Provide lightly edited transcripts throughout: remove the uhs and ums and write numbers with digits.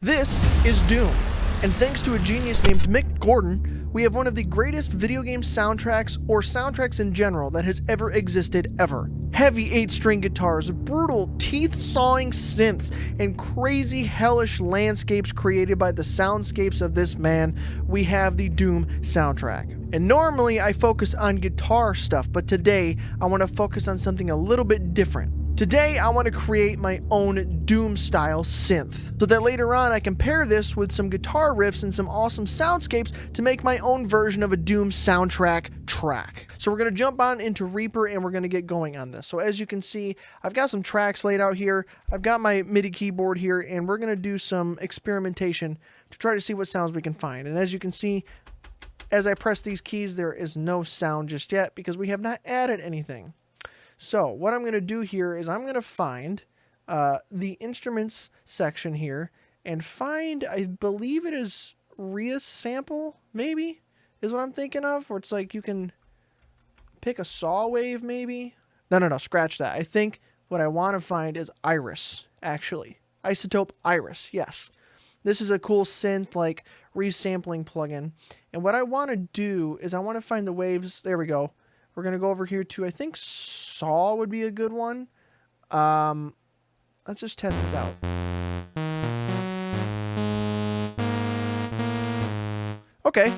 This is Doom, and thanks to a genius named Mick Gordon, we have one of the greatest video game soundtracks, or soundtracks in general, that has ever existed ever. Heavy 8-string guitars, brutal, teeth-sawing synths, and crazy hellish landscapes created by the soundscapes of this man. We have the Doom soundtrack. And normally I focus on guitar stuff, but today I want to focus on something a little bit different. Today, I want to create my own Doom-style synth, so that later on I can pair this with some guitar riffs and some awesome soundscapes to make my own version of a Doom soundtrack track. So we're going to jump on into Reaper and we're going to get going on this. So as you can see, I've got some tracks laid out here, I've got my MIDI keyboard here, and we're going to do some experimentation to try to see what sounds we can find. And as you can see, as I press these keys, there is no sound just yet because we have not added anything. So what I'm going to do here is I'm going to find the instruments section here and find, I believe it is Ria's sample, maybe, is what I'm thinking of, where it's like you can pick a saw wave, maybe. No, scratch that. I think what I want to find is Iris, actually. Isotope Iris, yes. This is a cool synth, like, resampling plugin. And what I want to do is I want to find the waves. There we go. We're going to go over here to, I think, saw would be a good one. Let's just test this out. Okay.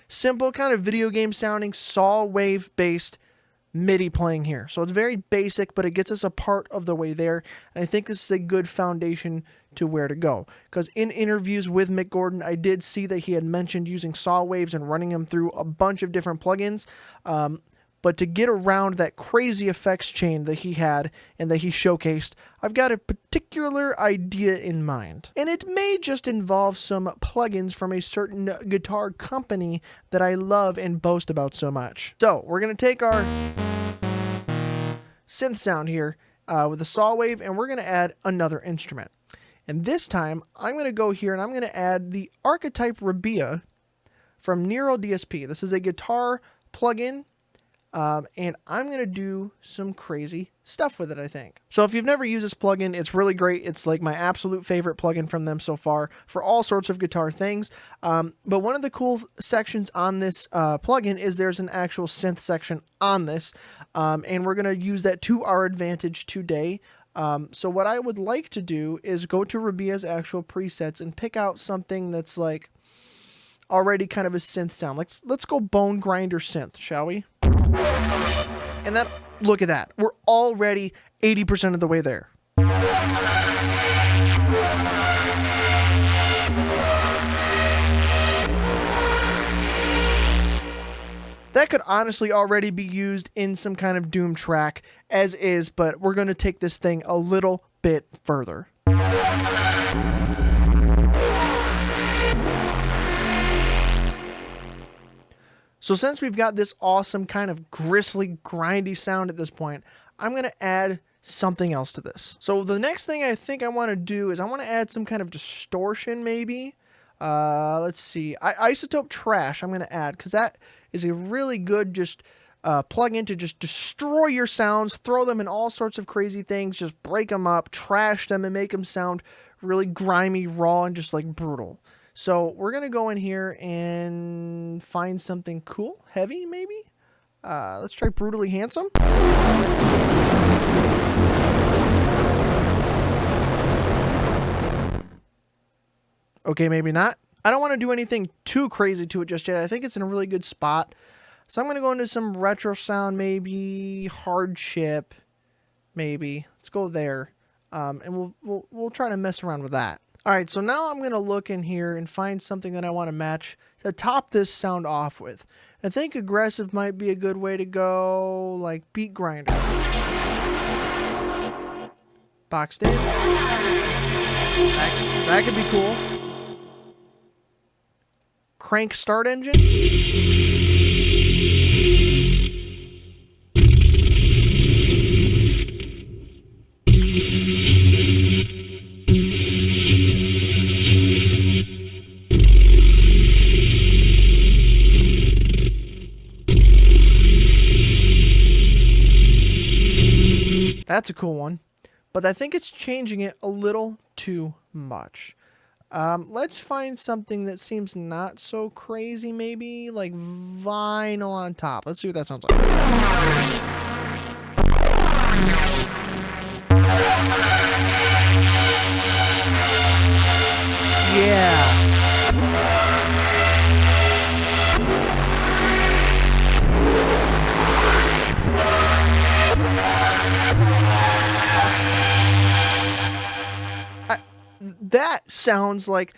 Simple, kind of video game sounding, saw wave based MIDI playing here. So it's very basic, but it gets us a part of the way there. And I think this is a good foundation to where to go. Because in interviews with Mick Gordon, I did see that he had mentioned using saw waves and running them through a bunch of different plugins. But to get around that crazy effects chain that he had and that he showcased, I've got a particular idea in mind. And it may just involve some plugins from a certain guitar company that I love and boast about so much. So we're going to take our synth sound here with a saw wave, and we're going to add another instrument. And this time, I'm going to go here and I'm going to add the Archetype Rabea from Nero DSP. This is a guitar plugin. And I'm going to do some crazy stuff with it, I think. So if you've never used this plugin, it's really great. It's like my absolute favorite plugin from them so far for all sorts of guitar things. But one of the cool sections on this plugin is there's an actual synth section on this. And we're going to use that to our advantage today. So what I would like to do is go to Rabea's actual presets and pick out something that's like already kind of a synth sound. Let's go Bone Grinder synth, shall we? And then, look at that. We're already 80% of the way there. That could honestly already be used in some kind of Doom track as is, but we're going to take this thing a little bit further. So since we've got this awesome kind of grisly, grindy sound at this point, I'm going to add something else to this. So the next thing I think I want to do is I want to add some kind of distortion maybe. Let's see. Isotope Trash I'm going to add because that is a really good just plug-in to just destroy your sounds, throw them in all sorts of crazy things, just break them up, trash them, and make them sound really grimy, raw, and just like brutal. So we're going to go in here and find something cool, heavy maybe. Let's try Brutally Handsome. Okay, maybe not. I don't want to do anything too crazy to it just yet. I think it's in a really good spot. So I'm going to go into some retro sound, maybe Hardship, maybe. Let's go there. And we'll try to mess around with that. All right, so now I'm going to look in here and find something that I want to match to top this sound off with. I think aggressive might be a good way to go, like Beat Grinder. Boxed in. That could be cool. Crank Start Engine. That's a cool one, but I think it's changing it a little too much. Let's find something that seems not so crazy, maybe like vinyl on top. Let's see what that sounds like. Yeah. That sounds like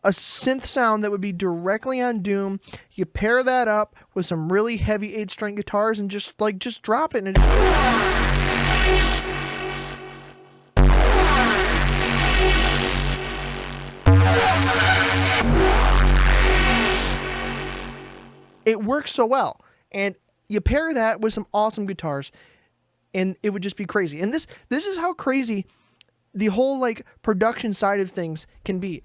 a synth sound that would be directly on Doom. You pair that up with some really heavy 8-string guitars and just drop it and it works so well. And you pair that with some awesome guitars and it would just be crazy. And this is how crazy the whole like production side of things can be.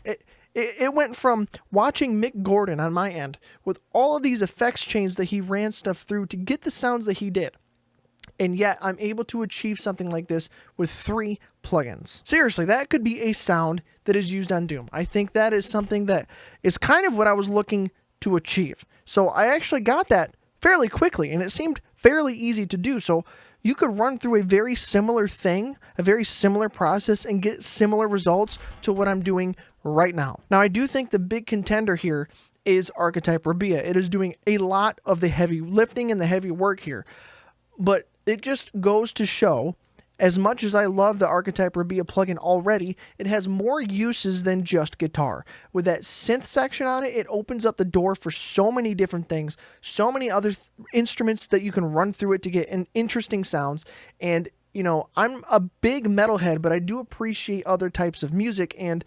It went from watching Mick Gordon on my end with all of these effects chains that he ran stuff through to get the sounds that he did. And yet I'm able to achieve something like this with 3 plugins. Seriously, that could be a sound that is used on Doom. I think that is something that is kind of what I was looking to achieve. So I actually got that fairly quickly and it seemed fairly easy to do. So you could run through a very similar thing, a very similar process, and get similar results to what I'm doing right now. Now, I do think the big contender here is Archetype Rabea. It is doing a lot of the heavy lifting and the heavy work here. But it just goes to show, as much as I love the Archetype Rabea plugin already, it has more uses than just guitar. With that synth section on it, it opens up the door for so many different things, so many other instruments that you can run through it to get interesting sounds. And, you know, I'm a big metalhead, but I do appreciate other types of music, and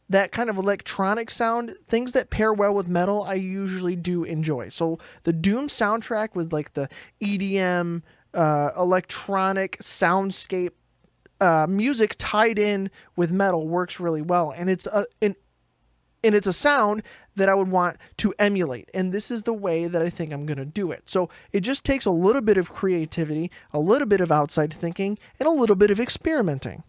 that kind of electronic sound, things that pair well with metal, I usually do enjoy. So the Doom soundtrack with like the EDM, electronic soundscape music tied in with metal works really well, and it's a sound that I would want to emulate, and this is the way that I think I'm going to do it. So it just takes a little bit of creativity, a little bit of outside thinking, and a little bit of experimenting.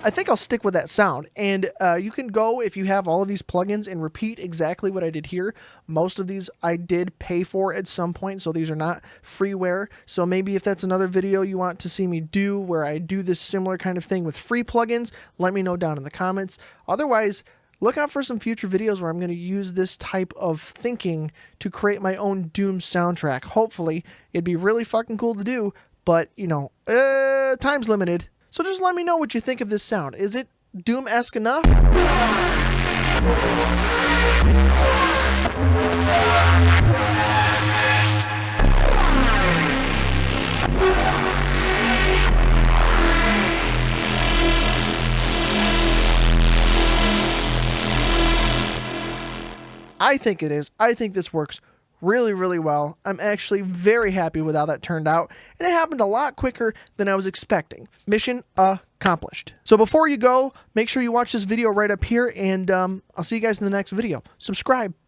I think I'll stick with that sound, and you can go, if you have all of these plugins, and repeat exactly what I did here. Most of these I did pay for at some point, so these are not freeware. So maybe if that's another video you want to see me do, where I do this similar kind of thing with free plugins, let me know down in the comments. Otherwise, look out for some future videos where I'm going to use this type of thinking to create my own Doom soundtrack. Hopefully, it'd be really fucking cool to do, but, you know, time's limited. So just let me know what you think of this sound. Is it Doom-esque enough? I think it is. I think this works really, really well. I'm actually very happy with how that turned out, and it happened a lot quicker than I was expecting. Mission accomplished. So before you go, make sure you watch this video right up here, and I'll see you guys in the next video. Subscribe.